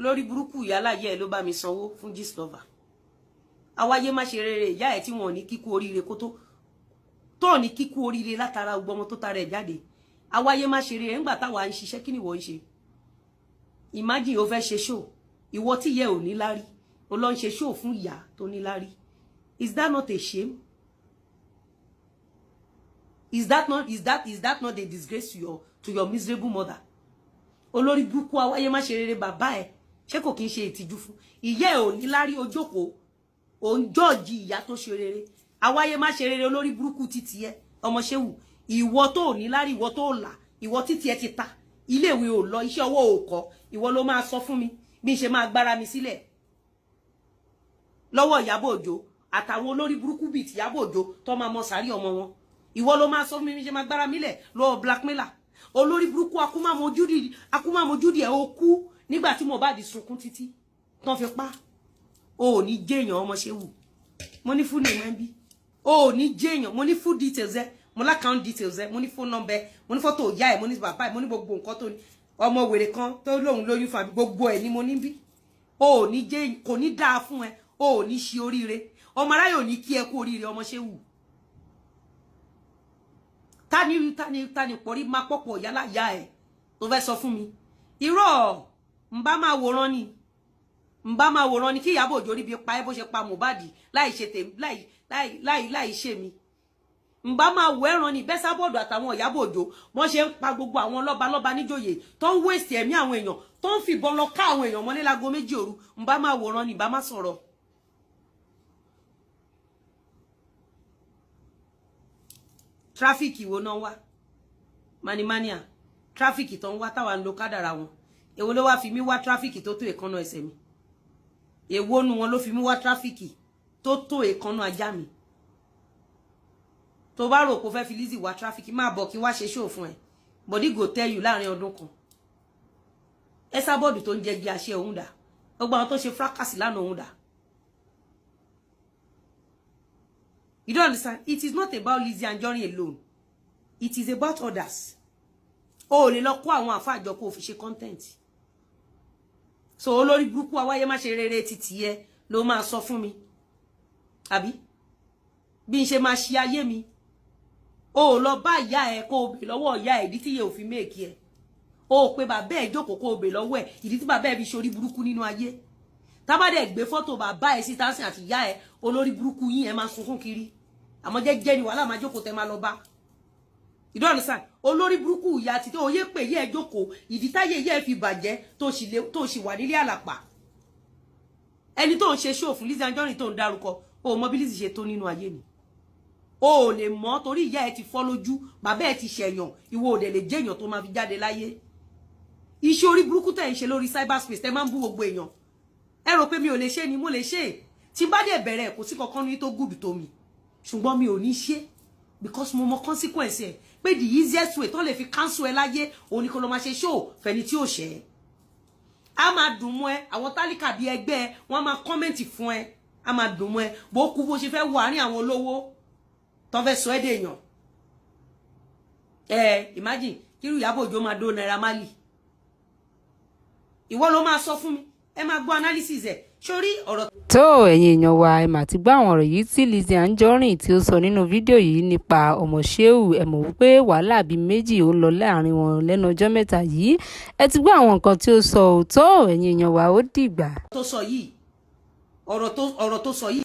olórí burúkú yálà yẹ ló bá mi sanwó fún Gistlover. Àwáyé má ṣe rere ìyá ẹ̀ tí wọ́n ní kíkú oríire kó tó ní kíkú oríire látara gbọmọ tó tara ẹ̀ jáde. Àwáyé má ṣe rere ńgbà táwa ń ṣiṣẹ́ kíni wọ́n ń ṣe. Imagine o fẹ́ ṣe show ìwọ tí yẹ ò ní lárí o lọ ń ṣe show fún ìyá tó ní lárí. Is that not a shame? Is that not a disgrace to your miserable mother? Olórí burúkú àwáyé má ṣe rere bàbá ẹ̀ ṣé kò kí ń ṣe ìtìjú fún ìyá ẹ̀ ò ní lárí o jókòó o ń jọ́ọ̀jì ìyá tó ṣe rere. Àwáyé má ṣe rere olórí burúkú títí ẹ ọmọ Ṣéwù ìwọ tó ní lárí ìwọ tó là ìwọ títí ẹ ti ta ilé ìwé ò lọ iṣẹ́ ọwọ́ ò kọ́ ìwọ ló máa sọ fún mi bí n ṣe máa gbára mi sílẹ̀ lọ́wọ́ Ìyábọ̀ Òjó àtàwọn olórí burúkú bíi tìyábọ̀ Òjó tó máa mọ sàárì ọmọ wọn ìwọ ló máa sọ fún mi bí n ṣe máa gbára mi lẹ̀ lọ́wọ́ blackmailer olórí burúkú akúmàmójúdì ẹ̀ ó kú nígbà tí Mohbad sunkún títí tán fi pa o ò ní jẹ́yàn ọmọ Ṣéwù mo ní fún nìyẹn bí o ò ní jẹ́yàn mo ní full details ẹ mo lá account details ẹ mo ní phone number mo ní photo ìyá ẹ mo ní bàbá ẹ mo ní gbogbo nǹkan tó ní ọmọ wèrè kan tó lóhun lóyún fún àbí gbogbo ẹ ni mo ní bí o ò ní jẹ́yàn kò ní dáa fún ẹ o ò ní ṣe oríire ọmọ aráyè ò ní kí ẹ kú oríire ọmọ Ṣéwù tani pọ̀rí máa pọ̀pọ̀ yálà ìyá ẹ tó fẹ́ sọ fún mi irọ́ ń bá máa wòran ni kí Ìyábọ̀ Òjó rí bí pa ẹ́ bó ṣe pa Mohbad láì ṣe mi ń bá máa wò ẹran ni Bẹ́sàbọ̀dù àtàwọn Ìyábọ̀ Òjó wọ́n ṣe ń pa gbogbo àwọn lọ́balọ́ba níjòyè tó ń wéèsì ẹ̀mí àwọn èèyàn tó ń fìbọn lọ ká àwọn èèyàn mọ́lé lágo 2 òru ń bá máa wòran ni bá má sọ̀rọ̀. Tráfíkì wo náà wá manimania tráfíkì tó ń wá táwa ń lo kádàrà wọn èwo ló wá fi mí wá tráfíkì tó tó èékánná ẹsẹ̀ mi èwo nu wọn ló fi mí wá tráfíkì tó tó èékánná ajá mi tó bá rò pé fẹ́ fi Lizzy wá tráfíkì má bọ̀ kí wá ṣe show fún ẹ body go tell you láàrin ọdún kan Esabod tó ń jẹ gi àṣẹ òun dà gbogbo àwọn tó ṣe fracas lánàá òun dà. You don't understand? It is not about Lizzy Anjorin alone. It is about others. O lè lọ kó àwọn àfáà jọ kó fi ṣe content. So olórí burúkú àwáyé má ṣe rere títí ẹ ló máa sọ fún mi. Àbí? Bí n ṣe máa ṣe ayé mi. O lọ bá ìyá ẹ kó bè lọ́wọ́ ìyá ẹ ìdí tí yẹ ò fi make ẹ. O pé bàbá ẹ jókòó kó bè lọ́wọ́ ẹ ìdí tí bàbá ẹ fi ṣorí burúkú nínú ayé. Tá bá dé gbé photo bàbá ẹ sí Tansin àti ìyá ẹ olórí burúkú yín ẹ máa sunkún kiri. Àmọ́ jẹ́jẹ́ ni wàhálà máa jókòó tẹ́ máa lọ bá. You don't understand? Olórí burúkú ìyá ti tó oyé pé yẹ jókòó ìdí táyé yẹ fi bàjẹ́ tó sì wà nílé àlàpà. Ẹni tó ń ṣe show fún Lizzy Anjorin tó ń dárúkọ o mọ bí Lizzy ṣe tó nínú ayé ni. O lè mọ̀ torí ìyá ẹ ti fọ́ lójú, bàbá ẹ ti ṣẹ̀yàn, ìwọ ò dẹ̀ lè jẹ́yàn tó máa fi jáde láyé. Iṣẹ́ orí burúkú tẹ́ ń ṣe lórí cyberspace tẹ́ máa ń bú gbogbo èèyàn. Ẹ rò pé mi ò lè ṣe ni mo lè ṣe. Tí bá dé bẹ̀rẹ̀ kò sí kankan ní tó good tó mi. Ṣùgbọ́n mi ò ní ṣe because mo mọ consequence ẹ pé the easiest way tó lè fi cancel ẹ láyé òun ni kó lọ máa ṣe show fẹ́ni tí ò ṣe a máa dùn mọ́ ẹ àwọn tálíkà bí ẹgbẹ́ ẹ wọ́n máa comment fún ẹ a máa dùn mọ́ ẹ bó kú bó ṣe fẹ́ wọ àárín àwọn olówó tó fẹ́ sọ ẹ́ dèèyàn imagine kírú Ìyábọ̀ Òjó máa dó Naira Marley ìwọ ló máa sọ fún mi ẹ máa gbọ́ analysis ẹ sórí ọ̀rọ̀. tó ẹ̀yin èèyàn wa ẹ mà ti gbọ́ àwọn ọ̀rọ̀ yìí tí Lizzy Anjorin tí ó sọ nínú fídíò yìí nípa ọmọ Ṣéwù ẹ mọ̀ wípé wàhálà bíi méjì ó ń lọ láàrin wọn lẹ́nu ọjọ́ mẹ́ta yìí ẹ ti gbọ́ àwọn nǹkan tí ó sọ tó ẹ̀yin èèyàn wa ó dìgbà. tó sọ yìí ọ̀rọ̀ tó sọ yìí